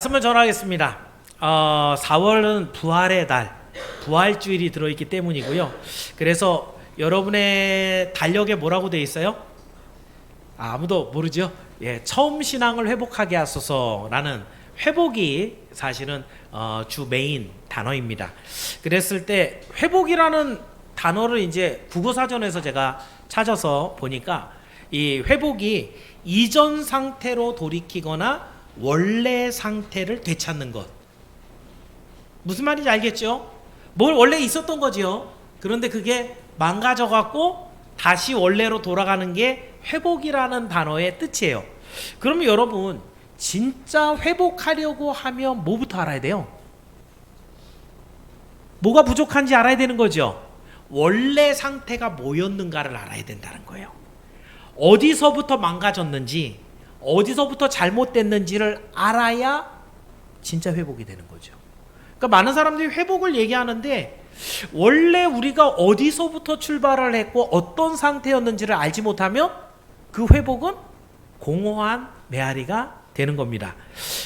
말씀을 전하겠습니다. 4월은 부활의 달, 부활주일이 들어있기 때문이고요. 그래서 여러분의 달력에 뭐라고 되어 있어요? 아무도 모르죠? 예, 처음 신앙을 회복하게 하소서라는 회복이 사실은 주 메인 단어입니다. 그랬을 때 회복이라는 단어를 이제 국어사전에서 제가 찾아서 보니까 이 회복이 이전 상태로 돌이키거나 원래 상태를 되찾는 것. 무슨 말인지 알겠죠? 뭘 원래 있었던 거지요. 그런데 그게 망가져 갖고 다시 원래로 돌아가는 게 회복이라는 단어의 뜻이에요. 그러면 여러분 진짜 회복하려고 하면 뭐부터 알아야 돼요? 뭐가 부족한지 알아야 되는 거죠. 원래 상태가 뭐였는가를 알아야 된다는 거예요. 어디서부터 망가졌는지, 어디서부터 잘못됐는지를 알아야 진짜 회복이 되는 거죠. 그러니까 많은 사람들이 회복을 얘기하는데 원래 우리가 어디서부터 출발을 했고 어떤 상태였는지를 알지 못하면 그 회복은 공허한 메아리가 되는 겁니다.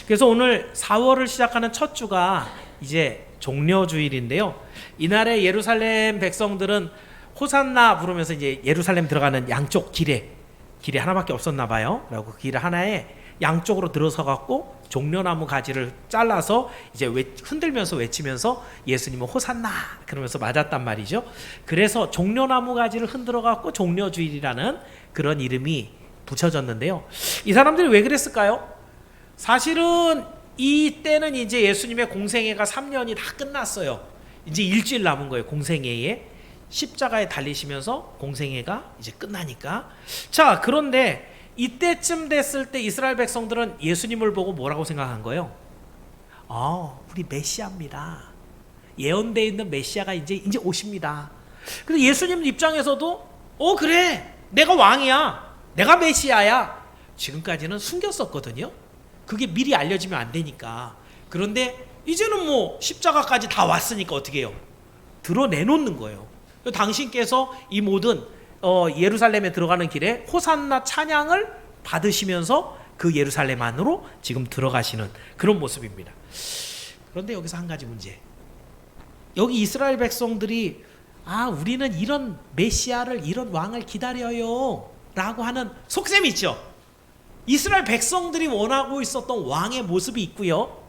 그래서 오늘 4월을 시작하는 첫 주가 이제 종려주일인데요. 이날에 예루살렘 백성들은 호산나 부르면서 이제 예루살렘 들어가는 양쪽 길이 하나밖에 없었나 봐요. 그리고 그 길 하나에 양쪽으로 들어서 갖고 종려나무 가지를 잘라서 이제 흔들면서 외치면서 예수님은 호산나 그러면서 맞았단 말이죠. 그래서 종려나무 가지를 흔들어 갖고 종려주일이라는 그런 이름이 붙여졌는데요. 이 사람들이 왜 그랬을까요? 사실은 이때는 이제 예수님의 공생애가 3년이 다 끝났어요. 이제 일주일 남은 거예요. 공생애에 십자가에 달리시면서 공생애가 이제 끝나니까. 자, 그런데 이때쯤 됐을 때 이스라엘 백성들은 예수님을 보고 뭐라고 생각한 거예요? 우리 메시아입니다. 예언되어 있는 메시아가 이제 오십니다. 그래서 예수님 입장에서도 그래, 내가 왕이야, 내가 메시아야. 지금까지는 숨겼었거든요. 그게 미리 알려지면 안 되니까. 그런데 이제는 뭐 십자가까지 다 왔으니까 어떻게 해요? 드러내놓는 거예요. 당신께서 이 모든 예루살렘에 들어가는 길에 호산나 찬양을 받으시면서 그 예루살렘 안으로 지금 들어가시는 그런 모습입니다. 그런데 여기서 한 가지 문제. 여기 이스라엘 백성들이 우리는 이런 메시아를, 이런 왕을 기다려요 라고 하는 속셈이 있죠. 이스라엘 백성들이 원하고 있었던 왕의 모습이 있고요.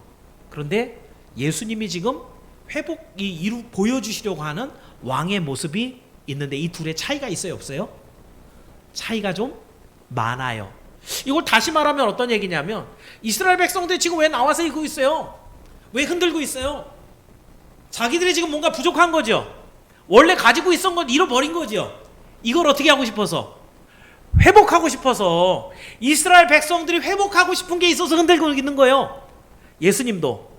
그런데 예수님이 지금 회복이 보여주시려고 하는 왕의 모습이 있는데 이 둘의 차이가 있어요, 없어요? 차이가 좀 많아요. 이걸 다시 말하면 어떤 얘기냐면 이스라엘 백성들이 지금 왜 나와서 이러고 있어요? 왜 흔들고 있어요? 자기들이 지금 뭔가 부족한 거죠. 원래 가지고 있었던 건 잃어버린 거죠. 이걸 어떻게 하고 싶어서? 회복하고 싶어서. 이스라엘 백성들이 회복하고 싶은 게 있어서 흔들고 있는 거예요. 예수님도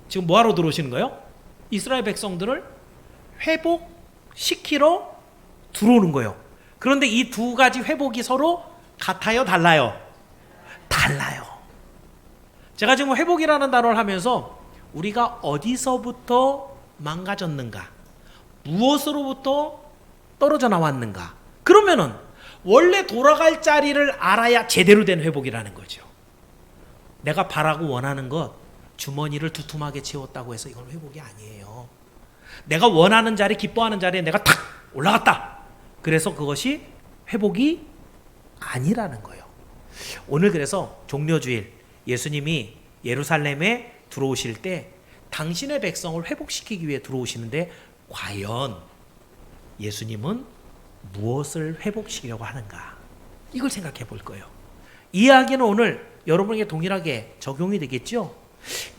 지금 뭐하러 들어오시는 거예요? 이스라엘 백성들을 회복시키러 들어오는 거예요. 그런데 이 두 가지 회복이 서로 같아요, 달라요? 달라요. 제가 지금 회복이라는 단어를 하면서 우리가 어디서부터 망가졌는가, 무엇으로부터 떨어져 나왔는가, 그러면은 원래 돌아갈 자리를 알아야 제대로 된 회복이라는 거죠. 내가 바라고 원하는 것 주머니를 두툼하게 채웠다고 해서 이건 회복이 아니에요. 내가 원하는 자리, 기뻐하는 자리에 내가 탁 올라갔다. 그래서 그것이 회복이 아니라는 거예요. 오늘 그래서 종려주일 예수님이 예루살렘에 들어오실 때 당신의 백성을 회복시키기 위해 들어오시는데 과연 예수님은 무엇을 회복시키려고 하는가? 이걸 생각해 볼 거예요. 이 이야기는 오늘 여러분에게 동일하게 적용이 되겠죠?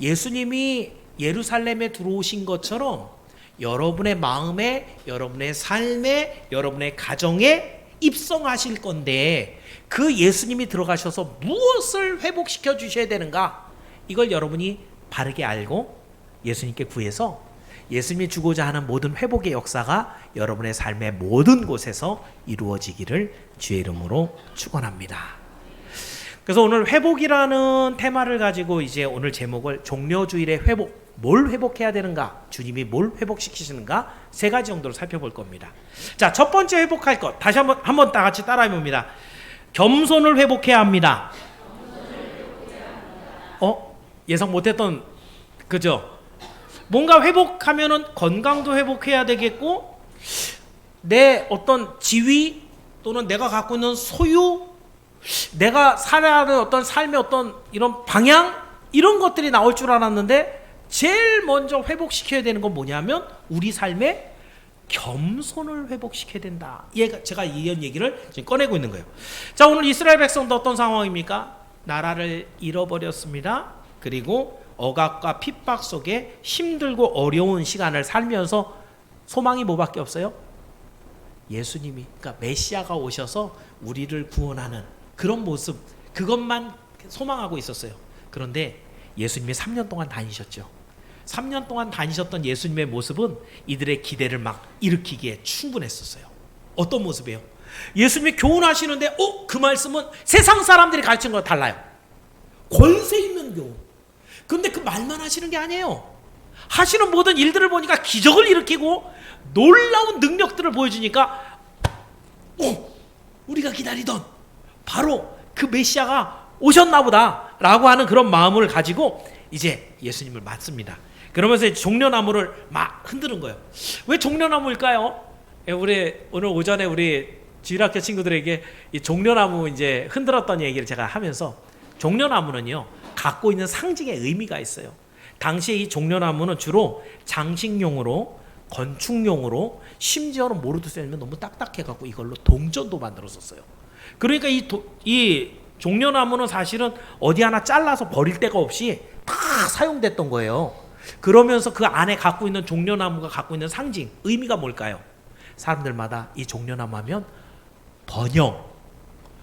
예수님이 예루살렘에 들어오신 것처럼 여러분의 마음에, 여러분의 삶에, 여러분의 가정에 입성하실 건데 그 예수님이 들어가셔서 무엇을 회복시켜 주셔야 되는가? 이걸 여러분이 바르게 알고 예수님께 구해서 예수님이 주고자 하는 모든 회복의 역사가 여러분의 삶의 모든 곳에서 이루어지기를 주의 이름으로 축원합니다. 그래서 오늘 회복이라는 테마를 가지고 이제 오늘 제목을 종려주일의 회복, 뭘 회복해야 되는가, 주님이 뭘 회복시키시는가, 세 가지 정도로 살펴볼 겁니다. 자, 첫 번째 회복할 것, 다시 한번 다 같이 따라해 봅니다. 겸손을 회복해야 합니다. 예상 못했던, 그죠? 뭔가 회복하면은 건강도 회복해야 되겠고, 내 어떤 지위 또는 내가 갖고 있는 소유, 내가 살아야 하는 어떤 삶의 어떤 이런 방향, 이런 것들이 나올 줄 알았는데, 제일 먼저 회복시켜야 되는 건 뭐냐면 우리 삶의 겸손을 회복시켜야 된다. 제가 이런 얘기를 지금 꺼내고 있는 거예요. 자, 오늘 이스라엘 백성도 어떤 상황입니까? 나라를 잃어버렸습니다. 그리고 억압과 핍박 속에 힘들고 어려운 시간을 살면서 소망이 뭐밖에 없어요? 예수님이, 그러니까 메시아가 오셔서 우리를 구원하는 그런 모습, 그것만 소망하고 있었어요. 그런데 예수님이 3년 동안 다니셨죠. 3년 동안 다니셨던 예수님의 모습은 이들의 기대를 막 일으키기에 충분했었어요. 어떤 모습이에요? 예수님이 교훈하시는데 그 말씀은 세상 사람들이 가르치는 거랑 달라요. 권세 있는 교훈. 근데 그 말만 하시는 게 아니에요. 하시는 모든 일들을 보니까 기적을 일으키고 놀라운 능력들을 보여주니까 우리가 기다리던 바로 그 메시아가 오셨나 보다 라고 하는 그런 마음을 가지고 이제 예수님을 맞습니다. 그러면서 종려나무를 막 흔드는 거예요. 왜 종려나무일까요? 우리 오늘 오전에 우리 주일학교 친구들에게 이 종려나무 이제 흔들었던 얘기를 제가 하면서, 종려나무는요 갖고 있는 상징의 의미가 있어요. 당시에 이 종려나무는 주로 장식용으로, 건축용으로, 심지어는 모르도 쓰면 너무 딱딱해갖고 이걸로 동전도 만들었었어요. 그러니까 이 종려나무는 사실은 어디 하나 잘라서 버릴 데가 없이 다 사용됐던 거예요. 그러면서 그 안에 갖고 있는 종려나무가 갖고 있는 상징, 의미가 뭘까요? 사람들마다 이 종려나무 하면 번영,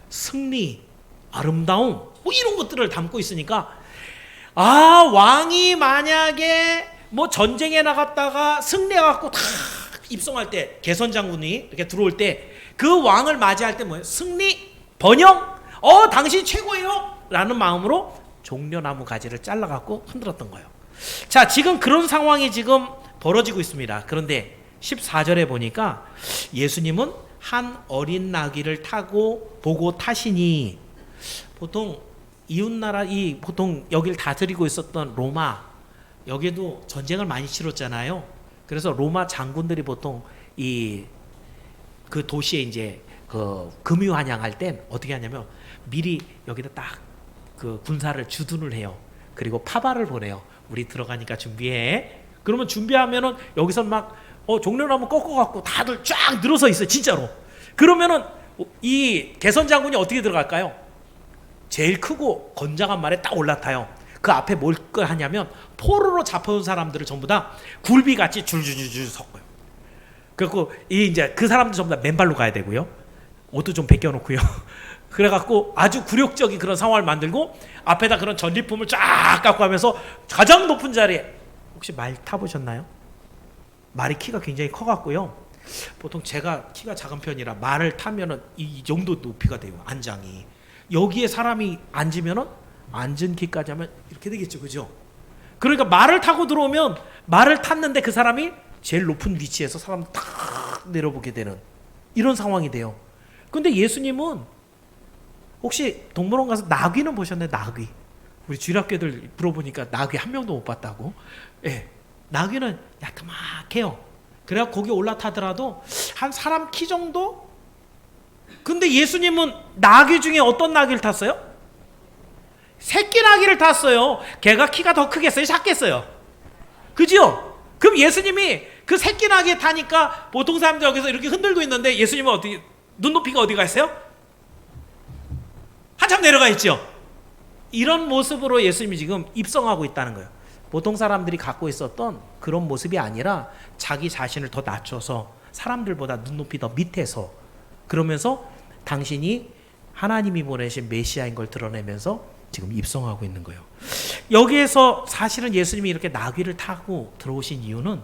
승리, 아름다움, 뭐 이런 것들을 담고 있으니까, 왕이 만약에 뭐 전쟁에 나갔다가 승리해갖고 다 입성할 때, 개선장군이 이렇게 들어올 때 그 왕을 맞이할 때 뭐예요? 승리, 번영, 당신 최고예요 라는 마음으로 종려나무 가지를 잘라갖고 흔들었던 거예요. 자, 지금 그런 상황이 지금 벌어지고 있습니다. 그런데 14절에 보니까 예수님은 한 어린 나귀를 보고 타시니, 보통 이웃나라, 보통 여길 다스리고 있었던 로마, 여기도 전쟁을 많이 치렀잖아요. 그래서 로마 장군들이 보통 그 도시에 이제 그 금유환영할 땐 어떻게 하냐면 미리 여기다 딱 그 군사를 주둔을 해요. 그리고 파발을 보내요. 우리 들어가니까 준비해. 그러면 준비하면은 여기서 막 종려나무 꺾어갖고 다들 쫙 늘어서 있어요. 진짜로. 그러면은 이 개선 장군이 어떻게 들어갈까요? 제일 크고 건장한 말에 딱 올라타요. 그 앞에 뭘 하냐면 포로로 잡혀온 사람들을 전부 다 굴비같이 줄줄줄줄 섞어요. 그래갖고 이제 그 사람들 전부 다 맨발로 가야 되고요. 옷도 좀 벗겨놓고요. 그래갖고 아주 굴욕적인 그런 상황을 만들고 앞에다 그런 전리품을 쫙 갖고 가면서 가장 높은 자리에, 혹시 말 타보셨나요? 말이 키가 굉장히 커갖고요. 보통 제가 키가 작은 편이라 말을 타면은 이 정도 높이가 돼요. 안장이. 여기에 사람이 앉으면은 앉은 키까지 하면 이렇게 되겠죠. 그죠? 그러니까 말을 타고 들어오면 말을 탔는데 그 사람이 제일 높은 위치에서 사람을 탁 내려보게 되는 이런 상황이 돼요. 근데 예수님은 혹시 동물원 가서 나귀는 보셨나요? 나귀. 우리 주일학교들 물어보니까 나귀 한 명도 못 봤다고. 예, 나귀는 야트막해요. 그래야 거기 올라타더라도 한 사람 키 정도? 근데 예수님은 나귀 중에 어떤 나귀를 탔어요? 새끼 나귀를 탔어요. 걔가 키가 더 크겠어요? 작겠어요? 그죠? 그럼 예수님이 그 새끼 나귀에 타니까 보통 사람들 여기서 이렇게 흔들고 있는데 예수님은 어떻게, 눈높이가 어디가 있어요? 한참 내려가 있죠. 이런 모습으로 예수님이 지금 입성하고 있다는 거예요. 보통 사람들이 갖고 있었던 그런 모습이 아니라 자기 자신을 더 낮춰서 사람들보다 눈높이 더 밑에서, 그러면서 당신이 하나님이 보내신 메시아인 걸 드러내면서 지금 입성하고 있는 거예요. 여기에서 사실은 예수님이 이렇게 나귀를 타고 들어오신 이유는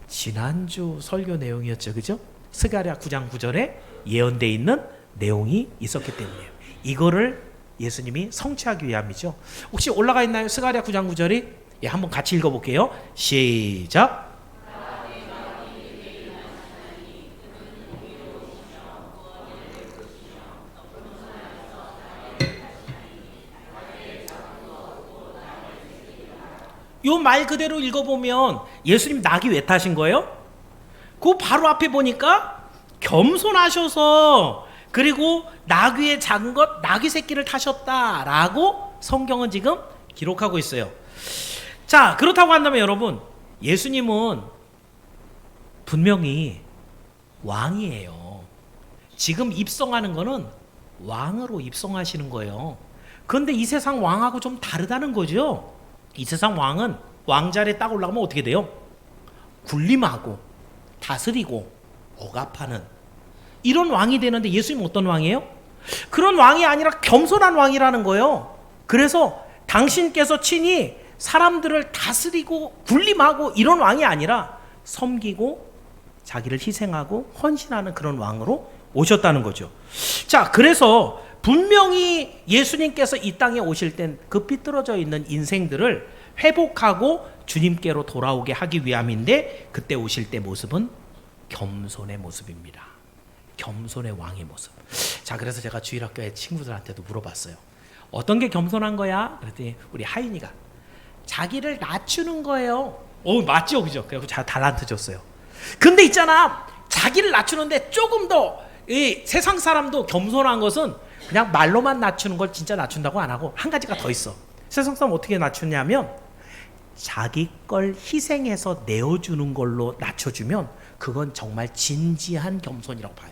지난주 설교 내용이었죠. 그죠? 스가랴 9장 9절에 예언되어 있는 내용이 있었기 때문이에요. 이거를 예수님이 성취하기 위함이죠. 혹시 올라가 있나요? 스가랴 9장 9절이? 예, 한번 같이 읽어볼게요. 시작. 요 말 그대로 읽어보면 예수님 낙이 왜 타신 거예요? 그 바로 앞에 보니까 겸손하셔서 그리고 낙 위에 작은 것 낙이 새끼를 타셨다라고 성경은 지금 기록하고 있어요. 자, 그렇다고 한다면 여러분, 예수님은 분명히 왕이에요. 지금 입성하는 거는 왕으로 입성하시는 거예요. 그런데 이 세상 왕하고 좀 다르다는 거죠. 이 세상 왕은 왕자리에 딱 올라가면 어떻게 돼요? 군림하고 다스리고 억압하는 이런 왕이 되는데 예수님은 어떤 왕이에요? 그런 왕이 아니라 겸손한 왕이라는 거예요. 그래서 당신께서 친히 사람들을 다스리고 군림하고 이런 왕이 아니라 섬기고 자기를 희생하고 헌신하는 그런 왕으로 오셨다는 거죠. 자, 그래서 분명히 예수님께서 이 땅에 오실 땐 그 삐뚤어져 있는 인생들을 회복하고 주님께로 돌아오게 하기 위함인데, 그때 오실 때 모습은 겸손의 모습입니다. 겸손의 왕의 모습. 자, 그래서 제가 주일학교의 친구들한테도 물어봤어요. 어떤 게 겸손한 거야? 그랬더니 우리 하인이가 자기를 낮추는 거예요. 맞죠, 그죠? 그래서 제가 달란트 줬어요. 근데 있잖아, 자기를 낮추는데 조금 더 이 세상 사람도 겸손한 것은 그냥 말로만 낮추는 걸 진짜 낮춘다고 안 하고 한 가지가 더 있어. 세상 사람 어떻게 낮추냐면 자기 걸 희생해서 내어주는 걸로 낮춰주면 그건 정말 진지한 겸손이라고 봐요.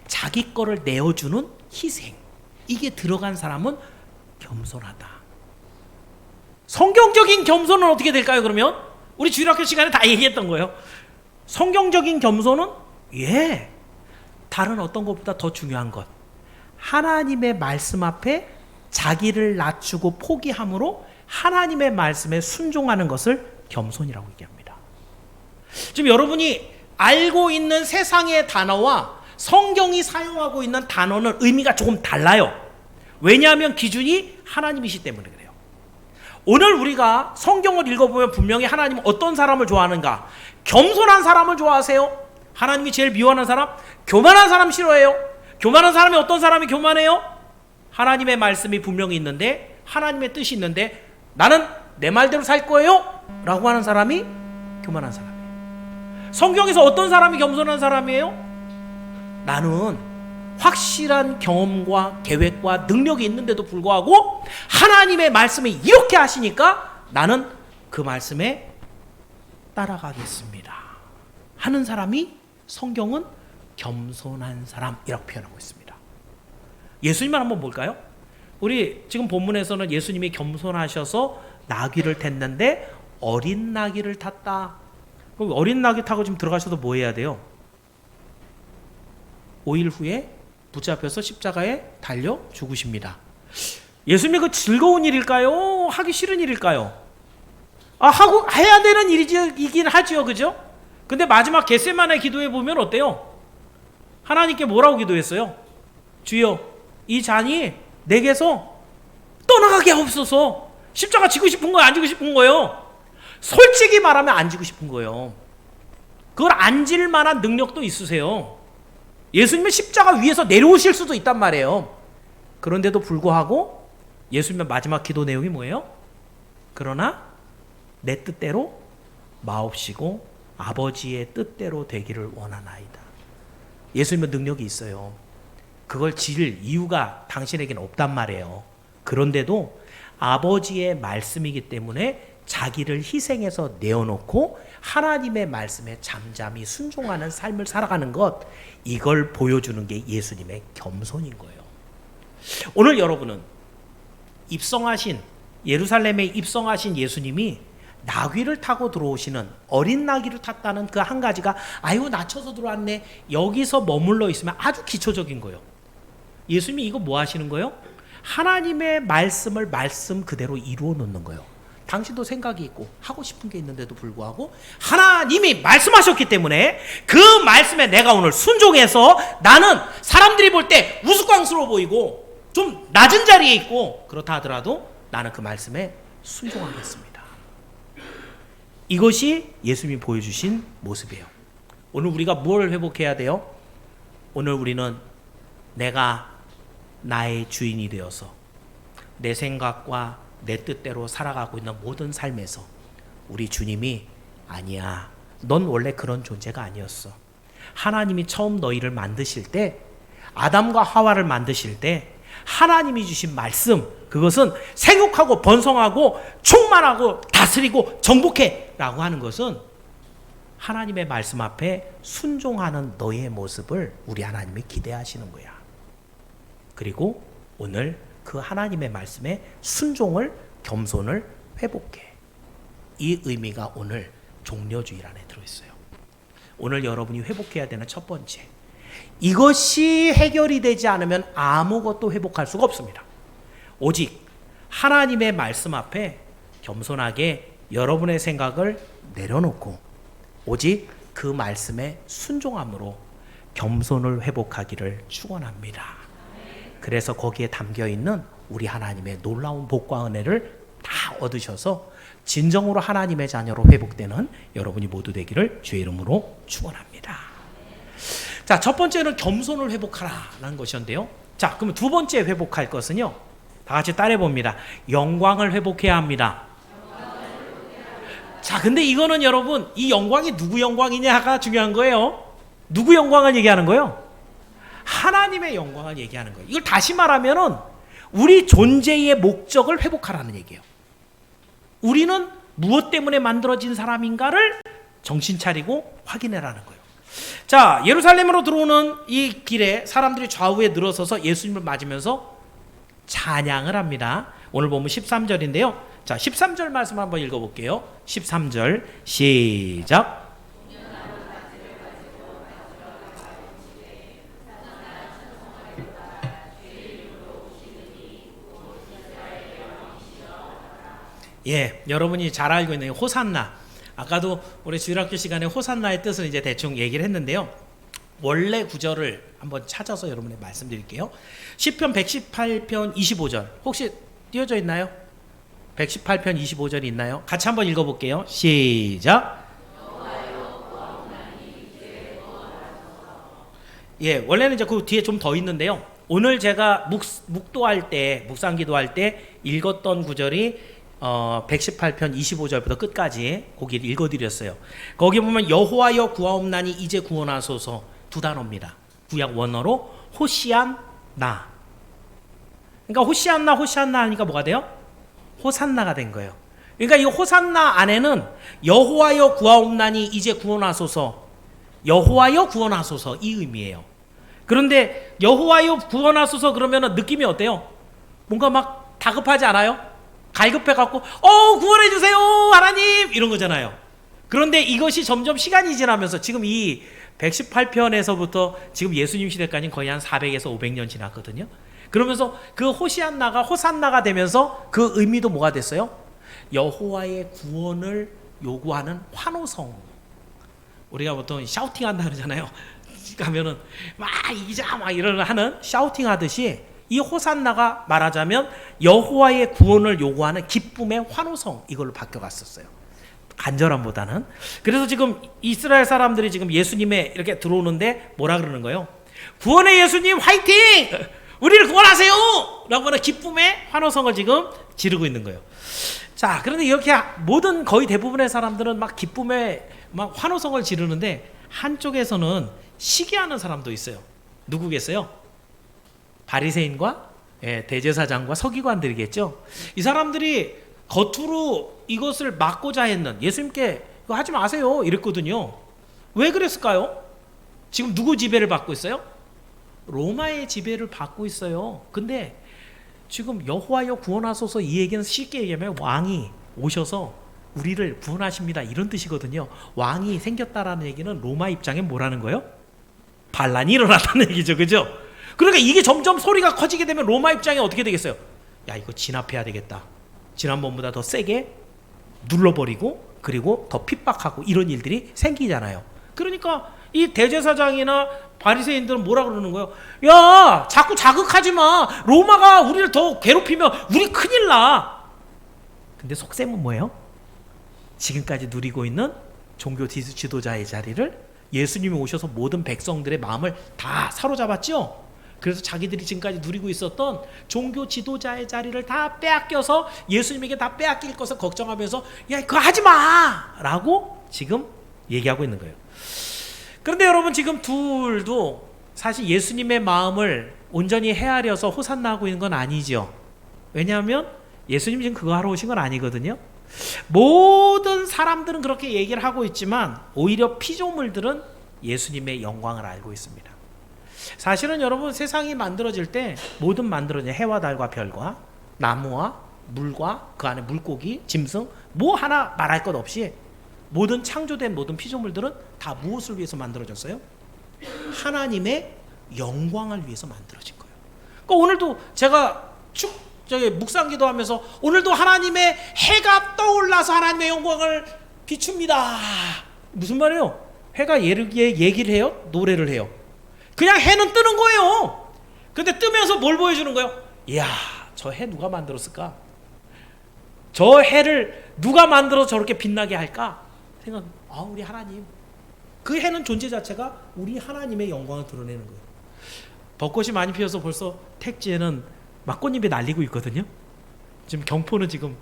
자기 거를 내어주는 희생, 이게 들어간 사람은 겸손하다. 성경적인 겸손은 어떻게 될까요? 그러면 우리 주일학교 시간에 다 얘기했던 거예요. 성경적인 겸손은 다른 어떤 것보다 더 중요한 것, 하나님의 말씀 앞에 자기를 낮추고 포기함으로 하나님의 말씀에 순종하는 것을 겸손이라고 얘기합니다. 지금 여러분이 알고 있는 세상의 단어와 성경이 사용하고 있는 단어는 의미가 조금 달라요. 왜냐하면 기준이 하나님이시 때문에 그래요. 오늘 우리가 성경을 읽어보면 분명히 하나님은 어떤 사람을 좋아하는가? 겸손한 사람을 좋아하세요. 하나님이 제일 미워하는 사람? 교만한 사람 싫어해요. 교만한 사람이 어떤 사람이 교만해요? 하나님의 말씀이 분명히 있는데, 하나님의 뜻이 있는데 나는 내 말대로 살 거예요 라고 하는 사람이 교만한 사람이에요. 성경에서 어떤 사람이 겸손한 사람이에요? 나는 확실한 경험과 계획과 능력이 있는데도 불구하고 하나님의 말씀이 이렇게 하시니까 나는 그 말씀에 따라가겠습니다 하는 사람이 성경은 겸손한 사람이라고 표현하고 있습니다. 예수님을 한번 볼까요? 우리 지금 본문에서는 예수님이 겸손하셔서 나귀를 탔는데 어린 나귀를 탔다. 그럼 어린 나귀 타고 지금 들어가셔도 뭐 해야 돼요? 5일 후에 붙잡혀서 십자가에 달려 죽으십니다. 예수님이 그 즐거운 일일까요? 하기 싫은 일일까요? 하고 해야 되는 일이긴 하죠, 그죠? 근데 마지막 겟세마네 기도해 보면 어때요? 하나님께 뭐라고 기도했어요? 주여, 이 잔이 내게서 떠나가게 하옵소서. 십자가 지고 싶은 거예요? 안 지고 싶은 거예요? 솔직히 말하면 안 지고 싶은 거예요. 그걸 안 질 만한 능력도 있으세요. 예수님은 십자가 위에서 내려오실 수도 있단 말이에요. 그런데도 불구하고 예수님의 마지막 기도 내용이 뭐예요? 그러나 내 뜻대로 마옵시고 아버지의 뜻대로 되기를 원하나이다. 예수님은 능력이 있어요. 그걸 질 이유가 당신에게는 없단 말이에요. 그런데도 아버지의 말씀이기 때문에 자기를 희생해서 내어놓고 하나님의 말씀에 잠잠히 순종하는 삶을 살아가는 것, 이걸 보여주는 게 예수님의 겸손인 거예요. 오늘 여러분은 예루살렘에 입성하신 예수님이 나귀를 타고 들어오시는, 어린 나귀를 탔다는 그 한 가지가 아유 낮춰서 들어왔네, 여기서 머물러 있으면 아주 기초적인 거예요. 예수님이 이거 뭐 하시는 거예요? 하나님의 말씀을 말씀 그대로 이루어 놓는 거예요. 당신도 생각이 있고 하고 싶은 게 있는데도 불구하고 하나님이 말씀하셨기 때문에 그 말씀에 내가 오늘 순종해서, 나는 사람들이 볼 때 우스꽝스러워 보이고 좀 낮은 자리에 있고 그렇다 하더라도 나는 그 말씀에 순종하겠습니다. 이것이 예수님이 보여주신 모습이에요. 오늘 우리가 뭘 회복해야 돼요? 오늘 우리는 내가 나의 주인이 되어서 내 생각과 내 뜻대로 살아가고 있는 모든 삶에서 우리 주님이 아니야. 넌 원래 그런 존재가 아니었어. 하나님이 처음 너희를 만드실 때, 아담과 하와를 만드실 때 하나님이 주신 말씀, 그것은 생육하고 번성하고 충만하고 다스리고 정복해 라고 하는 것은 하나님의 말씀 앞에 순종하는 너의 모습을 우리 하나님이 기대하시는 거야. 그리고 오늘 그 하나님의 말씀에 순종을, 겸손을 회복해. 이 의미가 오늘 종려주일 안에 들어있어요. 오늘 여러분이 회복해야 되는 첫 번째, 이것이 해결이 되지 않으면 아무것도 회복할 수가 없습니다. 오직 하나님의 말씀 앞에 겸손하게 여러분의 생각을 내려놓고 오직 그 말씀에 순종함으로 겸손을 회복하기를 축원합니다. 그래서 거기에 담겨있는 우리 하나님의 놀라운 복과 은혜를 다 얻으셔서 진정으로 하나님의 자녀로 회복되는 여러분이 모두 되기를 주의 이름으로 축원합니다. 자, 첫 번째는 겸손을 회복하라는 것이었는데요. 자, 그러면 두 번째 회복할 것은요, 다 같이 따라해 봅니다. 영광을 회복해야 합니다. 자, 근데 이거는 여러분, 이 영광이 누구 영광이냐가 중요한 거예요. 누구 영광을 얘기하는 거예요? 하나님의 영광을 얘기하는 거예요. 이걸 다시 말하면은 우리 존재의 목적을 회복하라는 얘기예요. 우리는 무엇 때문에 만들어진 사람인가를 정신 차리고 확인해라는 거예요. 자, 예루살렘으로 들어오는 이 길에 사람들이 좌우에 늘어서서 예수님을 맞으면서 찬양을 합니다. 오늘 보면 13절인데요. 자, 13절 말씀 한번 읽어볼게요. 13절 시작. 예, 여러분이 잘 알고 있는 호산나. 아까도 우리 주일학교 시간에 호산나의 뜻을 이제 대충 얘기를 했는데요. 원래 구절을 한번 찾아서 여러분에 말씀드릴게요. 시편 118편 25절 혹시 띄어져 있나요? 118편 25절이 있나요? 같이 한번 읽어볼게요. 시작. 예, 원래는 이제 그 뒤에 좀 더 있는데요. 오늘 제가 묵도할 때, 묵상기도할 때 읽었던 구절이 118편 25절부터 끝까지 거기를 읽어드렸어요. 거기 보면 여호와여 구하옵나니 이제 구원하소서 두 단어입니다. 구약 원어로 호시안나. 그러니까 호시안나 하니까 뭐가 돼요? 호산나가 된 거예요. 그러니까 이 호산나 안에는 여호와여 구하옵나니 이제 구원하소서, 여호와여 구원하소서 이 의미예요. 그런데 여호와여 구원하소서 그러면 느낌이 어때요? 뭔가 막 다급하지 않아요? 갈급해갖고 구원해 주세요 하나님 이런 거잖아요. 그런데 이것이 점점 시간이 지나면서 지금 이 118편에서부터 지금 예수님 시대까지 거의 한 400에서 500년 지났거든요. 그러면서 그 호산나가 되면서 그 의미도 뭐가 됐어요? 여호와의 구원을 요구하는 환호성. 우리가 보통 샤우팅한다 그러잖아요. 가면은 막 이기자 막 이러는 하는 샤우팅 하듯이 이 호산나가 말하자면 여호와의 구원을 요구하는 기쁨의 환호성, 이걸로 바뀌어갔었어요. 간절함보다는. 그래서 지금 이스라엘 사람들이 지금 예수님에 이렇게 들어오는데 뭐라 그러는 거예요? 구원의 예수님 화이팅! 우리를 구원하세요! 라고 하는 기쁨의 환호성을 지금 지르고 있는 거예요. 자, 그런데 이렇게 모든 거의 대부분의 사람들은 막 기쁨의 막 환호성을 지르는데 한쪽에서는 시기하는 사람도 있어요. 누구겠어요? 바리새인과 대제사장과 서기관들이겠죠. 이 사람들이 겉으로 이것을 막고자 했는, 예수님께 이거 하지 마세요 이랬거든요. 왜 그랬을까요? 지금 누구 지배를 받고 있어요? 로마의 지배를 받고 있어요. 근데 지금 여호와여 구원하소서 이 얘기는 쉽게 얘기하면 왕이 오셔서 우리를 구원하십니다 이런 뜻이거든요. 왕이 생겼다라는 얘기는 로마 입장에 뭐라는 거예요? 반란이 일어났다는 얘기죠. 그죠? 그러니까 이게 점점 소리가 커지게 되면 로마 입장에 어떻게 되겠어요? 야, 이거 진압해야 되겠다. 지난번보다 더 세게 눌러버리고 그리고 더 핍박하고 이런 일들이 생기잖아요. 그러니까 이 대제사장이나 바리새인들은 뭐라 그러는 거예요? 야, 자꾸 자극하지 마. 로마가 우리를 더 괴롭히면 우리 큰일 나. 근데 속셈은 뭐예요? 지금까지 누리고 있는 종교 지도자의 자리를 예수님이 오셔서 모든 백성들의 마음을 다 사로잡았죠. 그래서 자기들이 지금까지 누리고 있었던 종교 지도자의 자리를 다 빼앗겨서 예수님에게 다 빼앗길 것을 걱정하면서 야, 그거 하지 마! 라고 지금 얘기하고 있는 거예요. 그런데 여러분, 지금 둘도 사실 예수님의 마음을 온전히 헤아려서 호산나하고 있는 건 아니죠. 왜냐하면 예수님이 지금 그거 하러 오신 건 아니거든요. 모든 사람들은 그렇게 얘기를 하고 있지만 오히려 피조물들은 예수님의 영광을 알고 있습니다. 사실은 여러분, 세상이 만들어질 때 모든 만들어진 해와 달과 별과 나무와 물과 그 안에 물고기, 짐승 뭐 하나 말할 것 없이 모든 창조된 모든 피조물들은 다 무엇을 위해서 만들어졌어요? 하나님의 영광을 위해서 만들어진 거예요. 그러니까 오늘도 제가 묵상기도 하면서 오늘도 하나님의 해가 떠올라서 하나님의 영광을 비춥니다. 무슨 말이에요? 해가 얘기를 해요? 노래를 해요? 그냥 해는 뜨는 거예요. 근데 뜨면서 뭘 보여주는 거예요? 이야, 저 해 누가 만들었을까? 저 해를 누가 만들어서 저렇게 빛나게 할까? 생각, 우리 하나님. 그 해는 존재 자체가 우리 하나님의 영광을 드러내는 거예요. 벚꽃이 많이 피어서 벌써 택지에는 막 꽃잎이 날리고 있거든요. 지금 경포는 지금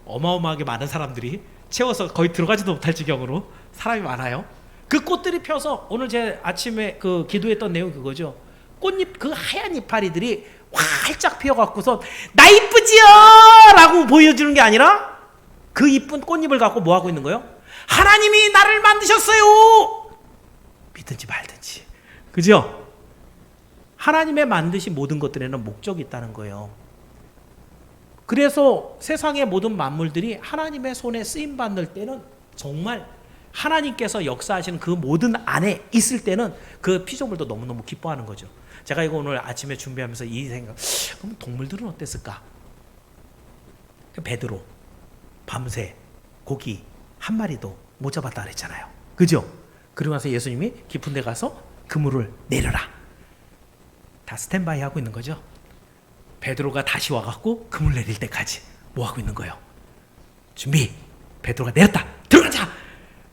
어마어마하게 많은 사람들이 채워서 거의 들어가지도 못할 지경으로 사람이 많아요. 그 꽃들이 펴서 오늘 제 아침에 그 기도했던 내용이 그거죠. 꽃잎, 그 하얀 이파리들이 활짝 피어갖고서 나 이쁘지요! 라고 보여주는 게 아니라 그 이쁜 꽃잎을 갖고 뭐 하고 있는 거예요? 하나님이 나를 만드셨어요! 믿든지 말든지. 그죠? 하나님의 만드신 모든 것들에는 목적이 있다는 거예요. 그래서 세상의 모든 만물들이 하나님의 손에 쓰임받을 때는 정말 하나님께서 역사하시는 그 모든 안에 있을 때는 그 피조물도 너무너무 기뻐하는 거죠. 제가 이거 오늘 아침에 준비하면서 이 생각, 그럼 동물들은 어땠을까? 베드로 밤새 고기 한 마리도 못 잡았다 그랬잖아요. 그죠? 그러고 나서 예수님이 깊은 데 가서 그물을 내려라. 다 스탠바이 하고 있는 거죠. 베드로가 다시 와갖고 그물 내릴 때까지 뭐 하고 있는 거예요? 준비. 베드로가 내렸다. 들어가자.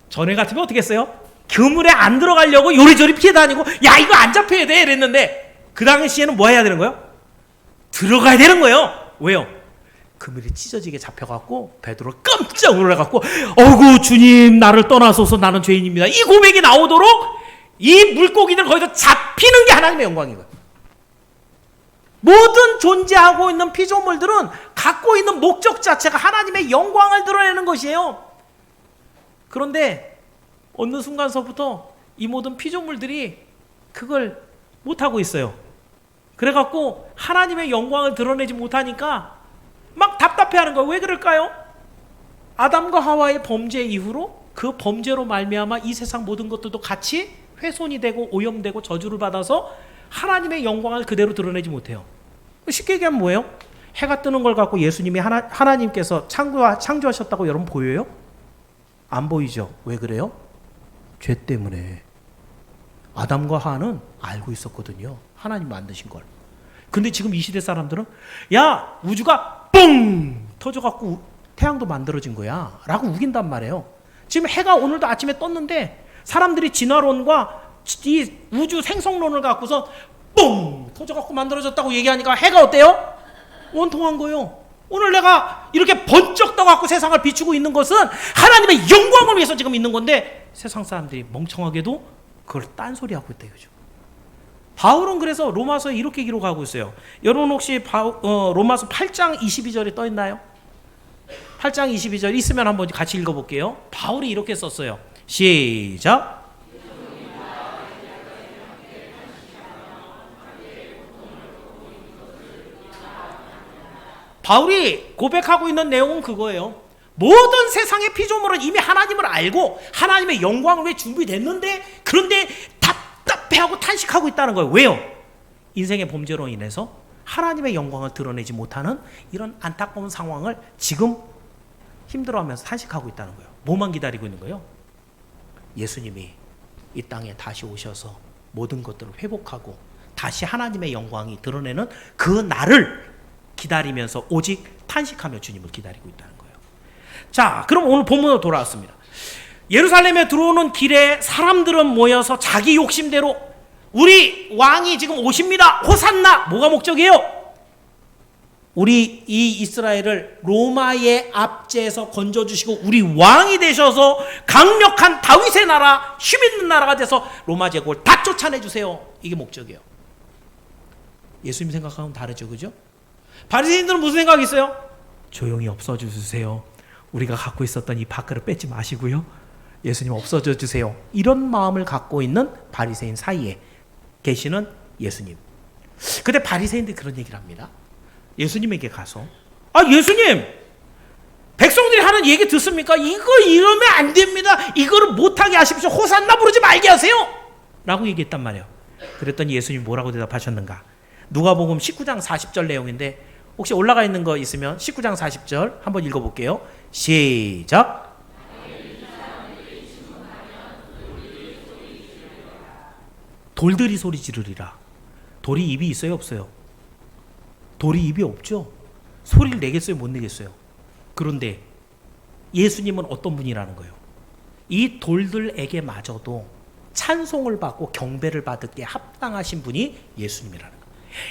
전에 같으면 어떻게 했어요? 그물에 안 들어가려고 요리조리 피해 다니고 야, 이거 안 잡혀야 돼 이랬는데 그 당시에는 뭐 해야 되는 거예요? 들어가야 되는 거예요. 왜요? 그물이 찢어지게 잡혀갖고 베드로가 깜짝 놀라갖고 어구 주님, 나를 떠나소서, 나는 죄인입니다. 이 고백이 나오도록 이 물고기들 거기서 잡히는 게 하나님의 영광인 거예요. 모든 존재하고 있는 피조물들은 갖고 있는 목적 자체가 하나님의 영광을 드러내는 것이에요. 그런데 어느 순간서부터 이 모든 피조물들이 그걸 못하고 있어요. 그래갖고 하나님의 영광을 드러내지 못하니까 막 답답해하는 거예요. 왜 그럴까요? 아담과 하와의 범죄 이후로 그 범죄로 말미암아 이 세상 모든 것들도 같이 훼손이 되고 오염되고 저주를 받아서 하나님의 영광을 그대로 드러내지 못해요. 쉽게 얘기하면 뭐예요? 해가 뜨는 걸 갖고 예수님이 하나님께서 창조하셨다고 여러분 보여요? 안 보이죠? 왜 그래요? 죄 때문에. 아담과 하와는 알고 있었거든요. 하나님 만드신 걸. 근데 지금 이 시대 사람들은 야, 우주가 뻥 터져갖고 태양도 만들어진 거야 라고 우긴단 말이에요. 지금 해가 오늘도 아침에 떴는데 사람들이 진화론과 이 우주 생성론을 갖고서 뻥 터져갖고 만들어졌다고 얘기하니까 해가 어때요? 원통한 거예요. 오늘 내가 이렇게 번쩍 떠갖고 세상을 비추고 있는 것은 하나님의 영광을 위해서 지금 있는 건데 세상 사람들이 멍청하게도 그걸 딴소리하고 있다 이거죠. 바울은 그래서 로마서에 이렇게 기록하고 있어요. 여러분 혹시 로마서 8장 22절에 떠 있나요? 8장 22절 있으면 한번 같이 읽어볼게요. 바울이 이렇게 썼어요. 시작. 바울이 고백하고 있는 내용은 그거예요. 모든 세상의 피조물은 이미 하나님을 알고 하나님의 영광을 위해 준비됐는데 그런데 답답해하고 탄식하고 있다는 거예요. 왜요? 인생의 범죄로 인해서 하나님의 영광을 드러내지 못하는 이런 안타까운 상황을 지금 힘들어하면서 탄식하고 있다는 거예요. 뭐만 기다리고 있는 거예요? 예수님이 이 땅에 다시 오셔서 모든 것들을 회복하고 다시 하나님의 영광이 드러내는 그 날을 기다리면서 오직 탄식하며 주님을 기다리고 있다는 거예요. 자, 그럼 오늘 본문으로 돌아왔습니다. 예루살렘에 들어오는 길에 사람들은 모여서 자기 욕심대로 우리 왕이 지금 오십니다. 호산나. 뭐가 목적이에요? 우리 이 이스라엘을 로마의 압제에서 건져주시고 우리 왕이 되셔서 강력한 다윗의 나라, 힘있는 나라가 돼서 로마 제국을 다 쫓아내주세요. 이게 목적이에요. 예수님 생각하고는 다르죠, 그죠? 바리새인들은 무슨 생각이 있어요? 조용히 없어져 주세요. 우리가 갖고 있었던 이 밥그릇 뺏지 마시고요. 예수님 없어져 주세요. 이런 마음을 갖고 있는 바리새인 사이에 계시는 예수님. 근데 바리새인들이 그런 얘기를 합니다. 예수님에게 가서, 예수님, 백성들이 하는 얘기 듣습니까? 이거 이러면 안 됩니다. 이거를 못하게 하십시오. 호산나 부르지 말게 하세요. 라고 얘기했단 말이에요. 그랬더니 예수님이 뭐라고 대답하셨는가? 누가복음 19장 40절 내용인데 혹시 올라가 있는 거 있으면 19장 40절 한번 읽어볼게요. 시작. 돌들이 소리 지르리라. 돌이 입이 있어요, 없어요? 돌이 입이 없죠. 소리를 내겠어요, 못 내겠어요? 그런데 예수님은 어떤 분이라는 거예요? 이 돌들에게 마저도 찬송을 받고 경배를 받을게 합당하신 분이 예수님이라는 거예요.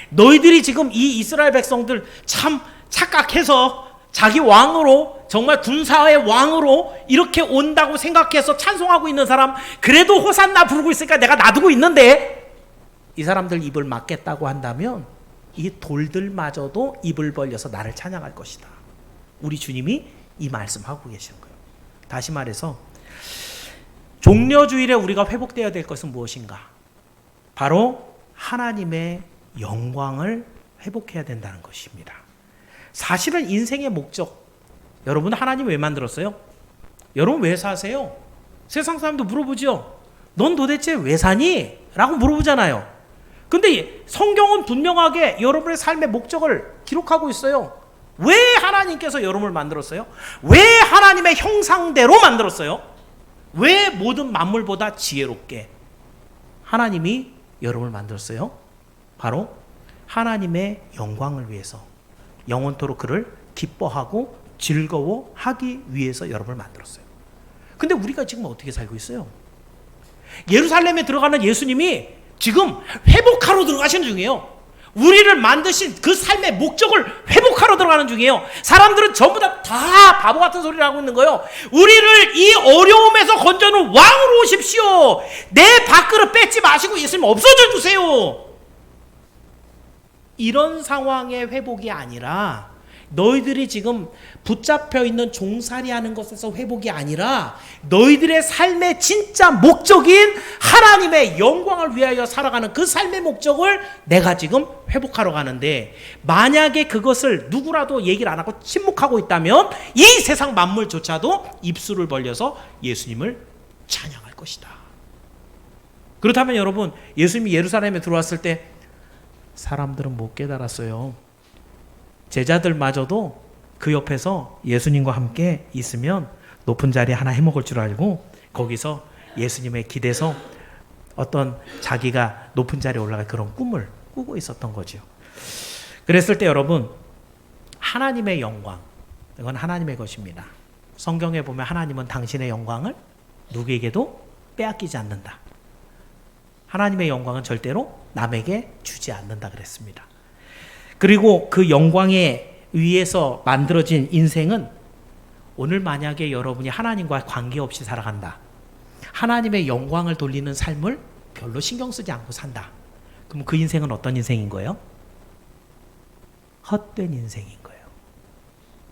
너희들이 지금 이 이스라엘 백성들 참 착각해서 자기 왕으로, 정말 군사의 왕으로 이렇게 온다고 생각해서 찬송하고 있는 사람, 그래도 호산나 부르고 있으니까 내가 놔두고 있는데, 이 사람들 입을 막겠다고 한다면 이 돌들마저도 입을 벌려서 나를 찬양할 것이다. 우리 주님이 이 말씀하고 계시는 거예요. 다시 말해서 종려주일에 우리가 회복되어야 될 것은 무엇인가? 바로 하나님의 영광을 회복해야 된다는 것입니다. 사실은 인생의 목적, 여러분 하나님 왜 만들었어요? 여러분 왜 사세요? 세상 사람도 물어보죠. 넌 도대체 왜 사니? 라고 물어보잖아요. 근데 성경은 분명하게 여러분의 삶의 목적을 기록하고 있어요. 왜 하나님께서 여러분을 만들었어요? 왜 하나님의 형상대로 만들었어요? 왜 모든 만물보다 지혜롭게 하나님이 여러분을 만들었어요? 바로 하나님의 영광을 위해서, 영원토록 그를 기뻐하고 즐거워하기 위해서 여러분을 만들었어요. 근데 우리가 지금 어떻게 살고 있어요? 예루살렘에 들어가는 예수님이 지금 회복하러 들어가시는 중이에요. 우리를 만드신 그 삶의 목적을 회복하러 들어가는 중이에요. 사람들은 전부 다 바보 같은 소리를 하고 있는 거예요. 우리를 이 어려움에서 건져놓은 왕으로 오십시오. 내 밥그릇 뺏지 마시고 예수님 없어져 주세요. 이런 상황의 회복이 아니라, 너희들이 지금 붙잡혀 있는 종살이하는 것에서 회복이 아니라 너희들의 삶의 진짜 목적인 하나님의 영광을 위하여 살아가는 그 삶의 목적을 내가 지금 회복하러 가는데, 만약에 그것을 누구라도 얘기를 안 하고 침묵하고 있다면 이 세상 만물조차도 입술을 벌려서 예수님을 찬양할 것이다. 그렇다면 여러분, 예수님이 예루살렘에 들어왔을 때 사람들은 못 깨달았어요. 제자들마저도 그 옆에서 예수님과 함께 있으면 높은 자리 하나 해먹을 줄 알고 거기서 예수님의 기대서 어떤 자기가 높은 자리에 올라갈 그런 꿈을 꾸고 있었던 거죠. 그랬을 때 여러분, 하나님의 영광, 이건 하나님의 것입니다. 성경에 보면 하나님은 당신의 영광을 누구에게도 빼앗기지 않는다. 하나님의 영광은 절대로 남에게 주지 않는다 그랬습니다. 그리고 그 영광에 의해서 만들어진 인생은, 오늘 만약에 여러분이 하나님과 관계없이 살아간다, 하나님의 영광을 돌리는 삶을 별로 신경 쓰지 않고 산다, 그럼 그 인생은 어떤 인생인 거예요? 헛된 인생인 거예요.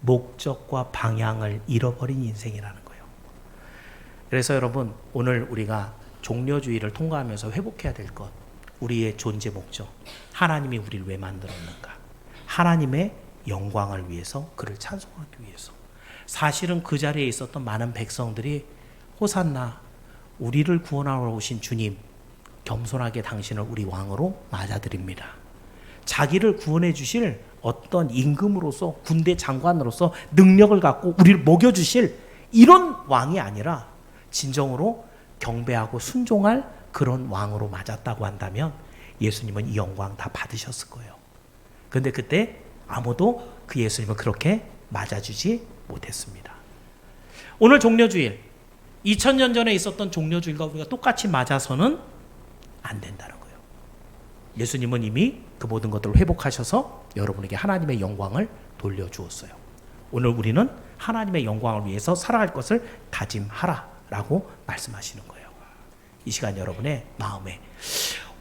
목적과 방향을 잃어버린 인생이라는 거예요. 그래서 여러분, 오늘 우리가 종려주의를 통과하면서 회복해야 될 것, 우리의 존재 목적, 하나님이 우리를 왜 만들었는가? 하나님의 영광을 위해서, 그를 찬송하기 위해서. 사실은 그 자리에 있었던 많은 백성들이 호산나, 우리를 구원하러 오신 주님, 겸손하게 당신을 우리 왕으로 맞아들입니다. 자기를 구원해 주실 어떤 임금으로서, 군대 장관으로서 능력을 갖고 우리를 먹여주실 이런 왕이 아니라 진정으로 경배하고 순종할 그런 왕으로 맞았다고 한다면 예수님은 이 영광 다 받으셨을 거예요. 근데 그때 아무도 그 예수님을 그렇게 맞아주지 못했습니다. 오늘 종려주일, 2000년 전에 있었던 종려주일과 우리가 똑같이 맞아서는 안 된다는 거예요. 예수님은 이미 그 모든 것들을 회복하셔서 여러분에게 하나님의 영광을 돌려주었어요. 오늘 우리는 하나님의 영광을 위해서 살아갈 것을 다짐하라라고 말씀하시는 거예요. 이 시간 여러분의 마음에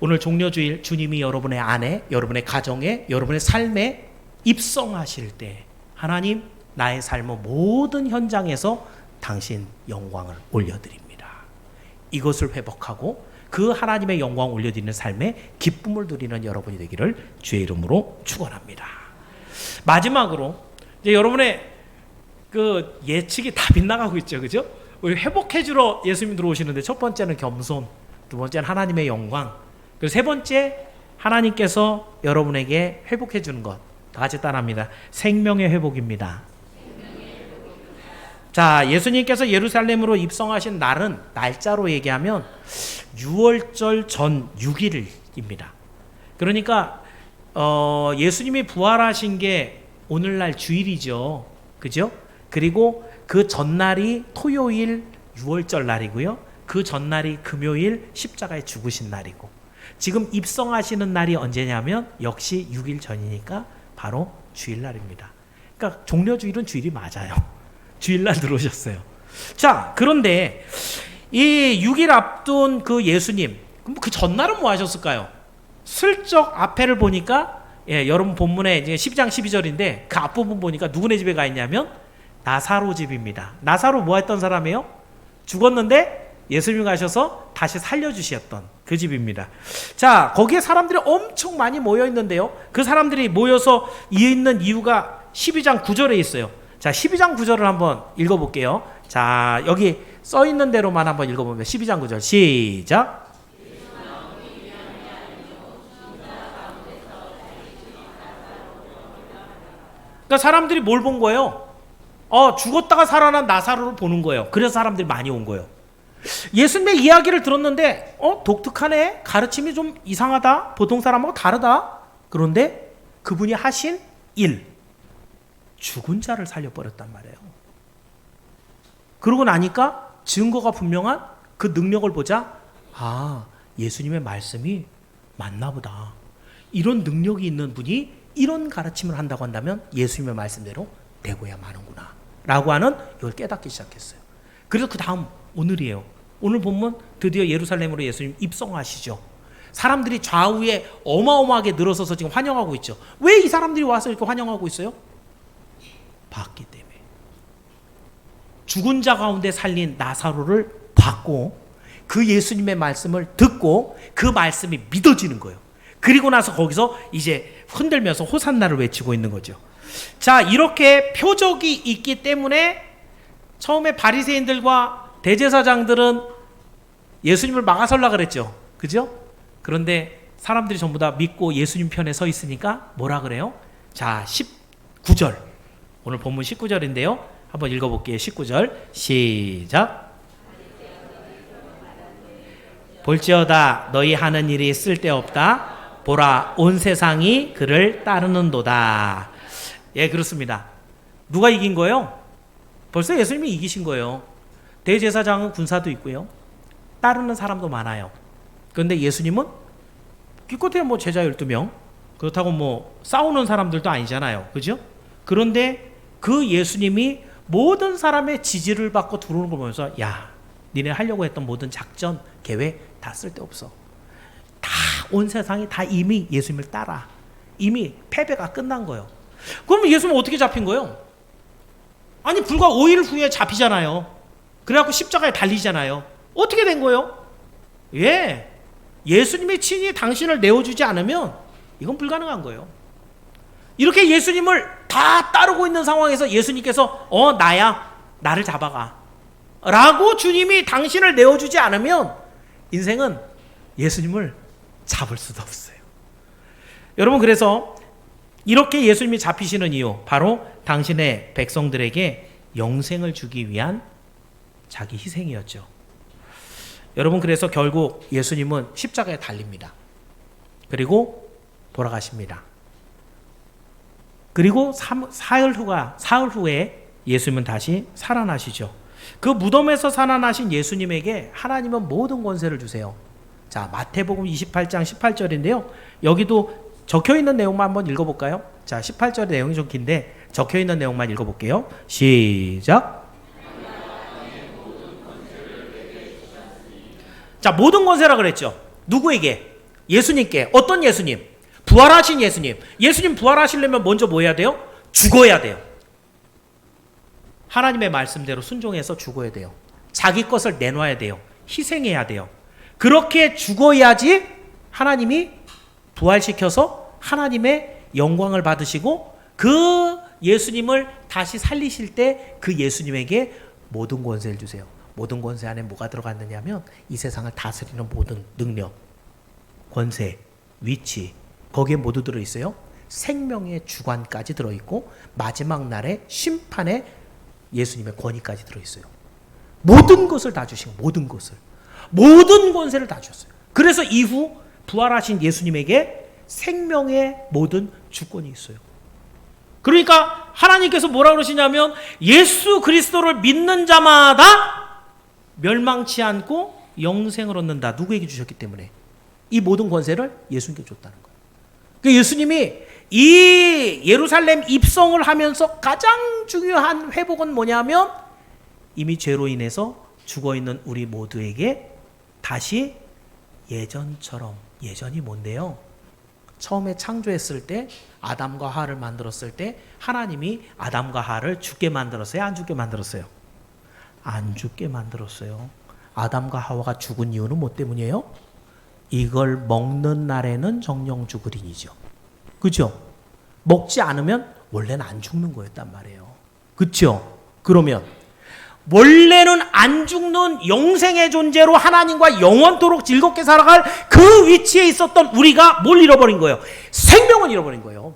오늘 종려주일 주님이 여러분의 안에, 여러분의 가정에, 여러분의 삶에 입성하실 때 하나님, 나의 삶의 모든 현장에서 당신 영광을 올려드립니다. 이것을 회복하고 그 하나님의 영광 올려드리는 삶에 기쁨을 누리는 여러분이 되기를 주의 이름으로 축원합니다. 마지막으로 이제 여러분의 그 예측이 다 빗나가고 있죠, 그죠? 우리 회복해주러 예수님 들어오시는데 첫 번째는 겸손, 두 번째는 하나님의 영광, 그리고 세 번째 하나님께서 여러분에게 회복해주는 것. 다 같이 따라합니다. 생명의 회복입니다. 자, 예수님께서 예루살렘으로 입성하신 날은 날짜로 얘기하면 6월절 전 6일입니다. 그러니까 예수님이 부활하신 게 오늘날 주일이죠. 그죠? 그리고 그 전날이 토요일 6월절 날이고요. 그 전날이 금요일 십자가에 죽으신 날이고, 지금 입성하시는 날이 언제냐면 역시 6일 전이니까 바로 주일날입니다. 그러니까 종려주일은 주일이 맞아요. 주일날 들어오셨어요. 자, 그런데 이 6일 앞둔 그 예수님, 그 전날은 뭐 하셨을까요? 슬쩍 앞에를 보니까, 여러분 본문에 이제 12장 12절인데 그 앞부분 보니까 누구네 집에 가 있냐면 나사로 집입니다. 나사로 뭐 했던 사람이에요? 죽었는데 예수님이 가셔서 다시 살려주셨던 그 집입니다. 자, 거기에 사람들이 엄청 많이 모여 있는데요. 그 사람들이 모여서 있는 이유가 12장 9절에 있어요. 자, 12장 9절을 한번 읽어볼게요. 자, 여기 써 있는 대로만 한번 읽어보면 12장 9절 시작. 그러니까 사람들이 뭘 본 거예요? 죽었다가 살아난 나사로를 보는 거예요. 그래서 사람들이 많이 온 거예요. 예수님의 이야기를 들었는데 독특하네, 가르침이 좀 이상하다, 보통 사람하고 다르다. 그런데 그분이 하신 일, 죽은 자를 살려버렸단 말이에요. 그러고 나니까 증거가 분명한 그 능력을 보자, 예수님의 말씀이 맞나 보다. 이런 능력이 있는 분이 이런 가르침을 한다고 한다면 예수님의 말씀대로 되고야 마는구나 라고 하는 이걸 깨닫기 시작했어요. 그래서 그 다음 오늘이에요. 오늘 보면 드디어 예루살렘으로 예수님 입성하시죠. 사람들이 좌우에 어마어마하게 늘어서서 지금 환영하고 있죠. 왜 이 사람들이 와서 이렇게 환영하고 있어요? 봤기 때문에. 죽은 자 가운데 살린 나사로를 봤고 그 예수님의 말씀을 듣고 그 말씀이 믿어지는 거예요. 그리고 나서 거기서 이제 흔들면서 호산나를 외치고 있는 거죠. 자, 이렇게 표적이 있기 때문에 처음에 바리새인들과 대제사장들은 예수님을 막아설라 그랬죠. 그죠? 그런데 사람들이 전부 다 믿고 예수님 편에 서 있으니까 뭐라 그래요? 자, 19절. 오늘 본문 19절인데요. 한번 읽어볼게요. 19절 시작. 볼지어다 너희 하는 일이 쓸데없다. 보라 온 세상이 그를 따르는도다. 예, 그렇습니다. 누가 이긴 거예요? 벌써 예수님이 이기신 거예요. 대제사장은 군사도 있고요. 따르는 사람도 많아요. 그런데 예수님은 기껏해야 뭐 제자 12명, 그렇다고 뭐 싸우는 사람들도 아니잖아요. 그죠? 그런데 그 예수님이 모든 사람의 지지를 받고 들어오는 걸 보면서, 야, 니네 하려고 했던 모든 작전, 계획 다 쓸데없어. 다 온 세상이 다 이미 예수님을 따라. 이미 패배가 끝난 거예요. 그러면 예수님은 어떻게 잡힌 거예요? 아니, 불과 5일 후에 잡히잖아요. 그래갖고 십자가에 달리잖아요. 어떻게 된 거예요? 예, 예수님이 친히 당신을 내어주지 않으면 이건 불가능한 거예요. 이렇게 예수님을 다 따르고 있는 상황에서 예수님께서 나야, 나를 잡아가 라고 주님이 당신을 내어주지 않으면 인생은 예수님을 잡을 수도 없어요. 여러분, 그래서 이렇게 예수님이 잡히시는 이유, 바로 당신의 백성들에게 영생을 주기 위한 자기 희생이었죠. 여러분, 그래서 결국 예수님은 십자가에 달립니다. 그리고 돌아가십니다. 그리고 사흘 후에 예수님은 다시 살아나시죠. 그 무덤에서 살아나신 예수님에게 하나님은 모든 권세를 주세요. 자, 마태복음 28장 18절인데요. 여기도 적혀 있는 내용만 한번 읽어볼까요? 자, 18절의 내용이 좀 긴데 적혀 있는 내용만 읽어볼게요. 시작. 자, 모든 권세라 그랬죠. 누구에게? 예수님께. 어떤 예수님? 부활하신 예수님. 예수님 부활하시려면 먼저 뭐 해야 돼요? 죽어야 돼요. 하나님의 말씀대로 순종해서 죽어야 돼요. 자기 것을 내놔야 돼요. 희생해야 돼요. 그렇게 죽어야지 하나님이 부활시켜서 하나님의 영광을 받으시고 그 예수님을 다시 살리실 때 그 예수님에게 모든 권세를 주세요. 모든 권세 안에 뭐가 들어갔느냐면 이 세상을 다스리는 모든 능력, 권세, 위치, 거기에 모두 들어있어요. 생명의 주관까지 들어있고 마지막 날의 심판에 예수님의 권위까지 들어있어요. 모든 것을 다 주신 모든 것을, 모든 권세를 다 주셨어요. 그래서 이후 부활하신 예수님에게 생명의 모든 주권이 있어요. 그러니까 하나님께서 뭐라 그러시냐면 예수 그리스도를 믿는 자마다 멸망치 않고 영생을 얻는다. 누구에게 주셨기 때문에 이 모든 권세를 예수님께 줬다는 거예요. 그러니까 예수님이 이 예루살렘 입성을 하면서 가장 중요한 회복은 뭐냐면 이미 죄로 인해서 죽어있는 우리 모두에게 다시 예전처럼, 예전이 뭔데요? 처음에 창조했을 때 아담과 하와를 만들었을 때 하나님이 아담과 하와를 죽게 만들었어요? 안 죽게 만들었어요? 안 죽게 만들었어요. 아담과 하와가 죽은 이유는 뭐 때문이에요? 이걸 먹는 날에는 정령 죽으리니죠. 그죠? 먹지 않으면 원래는 안 죽는 거였단 말이에요. 그죠? 그러면 원래는 안 죽는 영생의 존재로 하나님과 영원토록 즐겁게 살아갈 그 위치에 있었던 우리가 뭘 잃어버린 거예요? 생명을 잃어버린 거예요.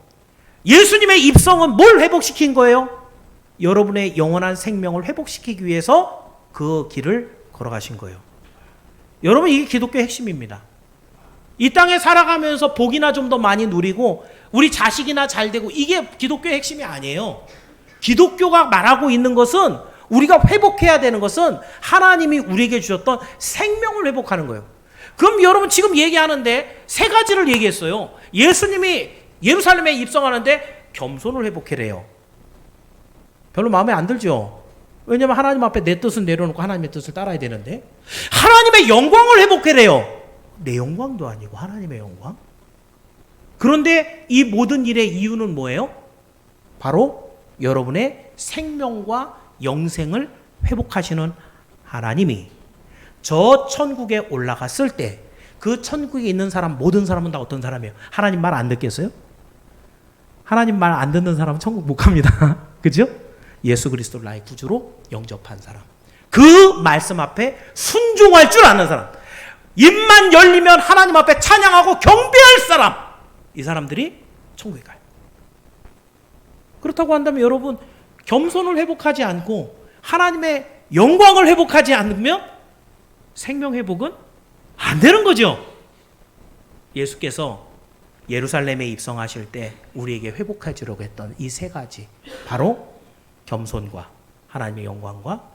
예수님의 입성은 뭘 회복시킨 거예요? 여러분의 영원한 생명을 회복시키기 위해서 그 길을 걸어가신 거예요. 여러분, 이게 기독교의 핵심입니다. 이 땅에 살아가면서 복이나 좀 더 많이 누리고 우리 자식이나 잘 되고 이게 기독교의 핵심이 아니에요. 기독교가 말하고 있는 것은 우리가 회복해야 되는 것은 하나님이 우리에게 주셨던 생명을 회복하는 거예요. 그럼 여러분 지금 얘기하는데 세 가지를 얘기했어요. 예수님이 예루살렘에 입성하는데 겸손을 회복해래요. 별로 마음에 안 들죠? 왜냐하면 하나님 앞에 내 뜻은 내려놓고 하나님의 뜻을 따라야 되는데 하나님의 영광을 회복해래요. 내 영광도 아니고 하나님의 영광. 그런데 이 모든 일의 이유는 뭐예요? 바로 여러분의 생명과 영생을 회복하시는 하나님이 저 천국에 올라갔을 때 그 천국에 있는 사람 모든 사람은 다 어떤 사람이에요? 하나님 말 안 듣겠어요? 하나님 말 안 듣는 사람은 천국 못 갑니다. 그죠? 예수 그리스도를 나의 구주로 영접한 사람, 그 말씀 앞에 순종할 줄 아는 사람, 입만 열리면 하나님 앞에 찬양하고 경배할 사람, 이 사람들이 천국에 가요. 그렇다고 한다면 여러분 겸손을 회복하지 않고 하나님의 영광을 회복하지 않으면 생명 회복은 안 되는 거죠. 예수께서 예루살렘에 입성하실 때 우리에게 회복해 주려고 했던 이 세 가지, 바로 겸손과 하나님의 영광과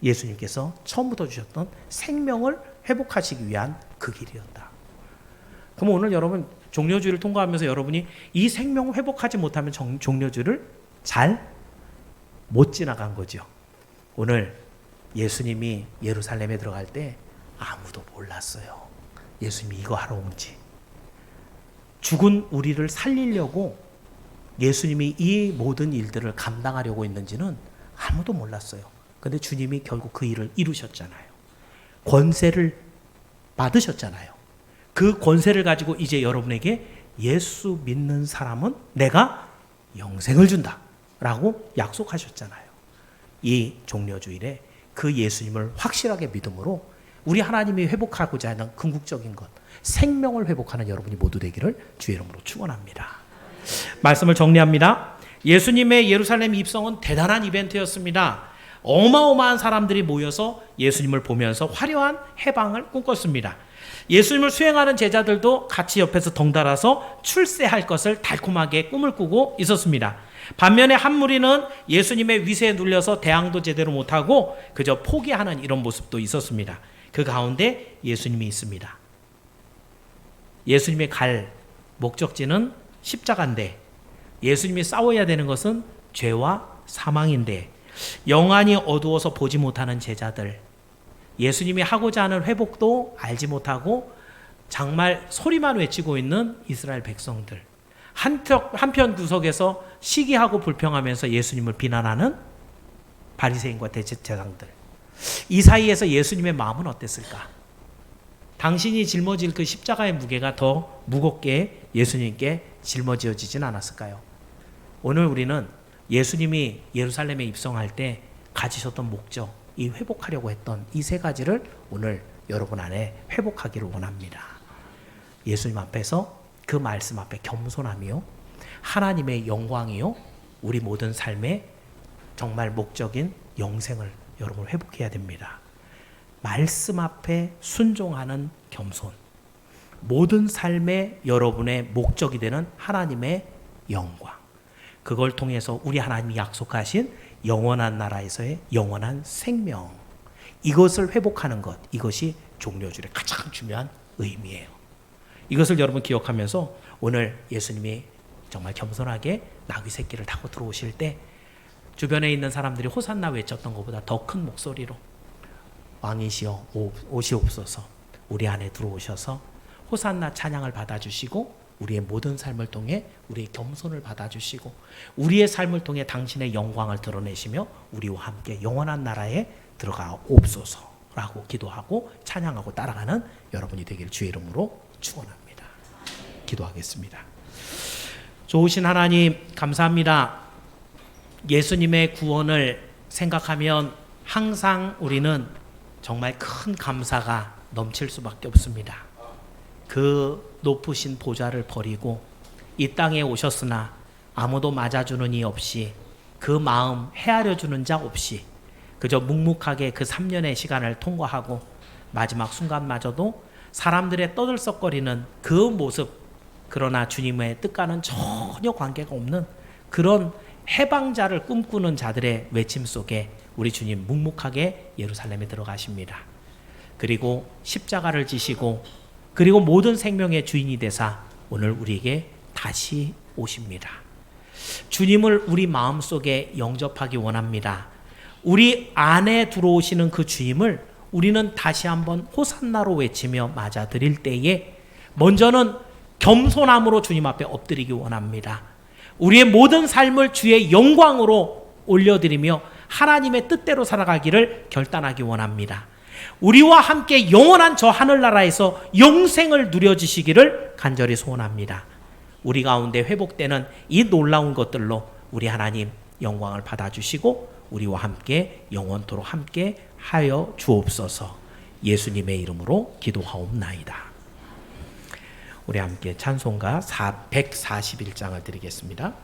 예수님께서 처음부터 주셨던 생명을 회복하시기 위한 그 길이었다. 그럼 오늘 여러분 종려주의를 통과하면서 여러분이 이 생명을 회복하지 못하면 종려주의를 잘 못 지나간 거죠. 오늘 예수님이 예루살렘에 들어갈 때 아무도 몰랐어요. 예수님이 이거 하러 온지. 죽은 우리를 살리려고 예수님이 이 모든 일들을 감당하려고 했는지는 아무도 몰랐어요. 그런데 주님이 결국 그 일을 이루셨잖아요. 권세를 받으셨잖아요. 그 권세를 가지고 이제 여러분에게 예수 믿는 사람은 내가 영생을 준다 라고 약속하셨잖아요. 이 종려주일에 그 예수님을 확실하게 믿음으로 우리 하나님이 회복하고자 하는 궁극적인 것, 생명을 회복하는 여러분이 모두 되기를 주의 이름으로 축원합니다. 말씀을 정리합니다. 예수님의 예루살렘 입성은 대단한 이벤트였습니다. 어마어마한 사람들이 모여서 예수님을 보면서 화려한 해방을 꿈꿨습니다. 예수님을 수행하는 제자들도 같이 옆에서 덩달아서 출세할 것을 달콤하게 꿈을 꾸고 있었습니다. 반면에 한 무리는 예수님의 위세에 눌려서 대항도 제대로 못하고 그저 포기하는 이런 모습도 있었습니다. 그 가운데 예수님이 있습니다. 예수님이 갈 목적지는 십자가인데 예수님이 싸워야 되는 것은 죄와 사망인데 영안이 어두워서 보지 못하는 제자들, 예수님이 하고자 하는 회복도 알지 못하고 정말 소리만 외치고 있는 이스라엘 백성들, 한편 구석에서 시기하고 불평하면서 예수님을 비난하는 바리새인과 대제사장들, 이 사이에서 예수님의 마음은 어땠을까? 당신이 짊어질 그 십자가의 무게가 더 무겁게 예수님께 짊어지어지진 않았을까요? 오늘 우리는 예수님이 예루살렘에 입성할 때 가지셨던 목적, 이 회복하려고 했던 이 세 가지를 오늘 여러분 안에 회복하기를 원합니다. 예수님 앞에서 그 말씀 앞에 겸손함이요, 하나님의 영광이요, 우리 모든 삶의 정말 목적인 영생을 여러분 회복해야 됩니다. 말씀 앞에 순종하는 겸손, 모든 삶의 여러분의 목적이 되는 하나님의 영광, 그걸 통해서 우리 하나님이 약속하신 영원한 나라에서의 영원한 생명, 이것을 회복하는 것, 이것이 종려주일의 가장 중요한 의미예요. 이것을 여러분 기억하면서 오늘 예수님이 정말 겸손하게 나귀 새끼를 타고 들어오실 때 주변에 있는 사람들이 호산나 외쳤던 것보다 더 큰 목소리로 왕이시여 오시옵소서, 우리 안에 들어오셔서 호산나 찬양을 받아주시고 우리의 모든 삶을 통해 우리의 겸손을 받아주시고 우리의 삶을 통해 당신의 영광을 드러내시며 우리와 함께 영원한 나라에 들어가옵소서라고 기도하고 찬양하고 따라가는 여러분이 되길 주의 이름으로 축원합니다. 기도하겠습니다. 좋으신 하나님 감사합니다. 예수님의 구원을 생각하면 항상 우리는 정말 큰 감사가 넘칠 수밖에 없습니다. 그 높으신 보좌를 버리고 이 땅에 오셨으나 아무도 맞아주는 이 없이, 그 마음 헤아려 주는 자 없이 그저 묵묵하게 그 3년의 시간을 통과하고 마지막 순간마저도 사람들의 떠들썩거리는 그 모습, 그러나 주님의 뜻과는 전혀 관계가 없는 그런 해방자를 꿈꾸는 자들의 외침 속에 우리 주님 묵묵하게 예루살렘에 들어가십니다. 그리고 십자가를 지시고 그리고 모든 생명의 주인이 되사 오늘 우리에게 다시 오십니다. 주님을 우리 마음속에 영접하기 원합니다. 우리 안에 들어오시는 그 주님을 우리는 다시 한번 호산나로 외치며 맞아드릴 때에 먼저는 겸손함으로 주님 앞에 엎드리기 원합니다. 우리의 모든 삶을 주의 영광으로 올려드리며 하나님의 뜻대로 살아가기를 결단하기 원합니다. 우리와 함께 영원한 저 하늘나라에서 영생을 누려주시기를 간절히 소원합니다. 우리 가운데 회복되는 이 놀라운 것들로 우리 하나님 영광을 받아주시고 우리와 함께 영원토록 함께 하여 주옵소서. 예수님의 이름으로 기도하옵나이다. 우리 함께 찬송가 141장을 드리겠습니다.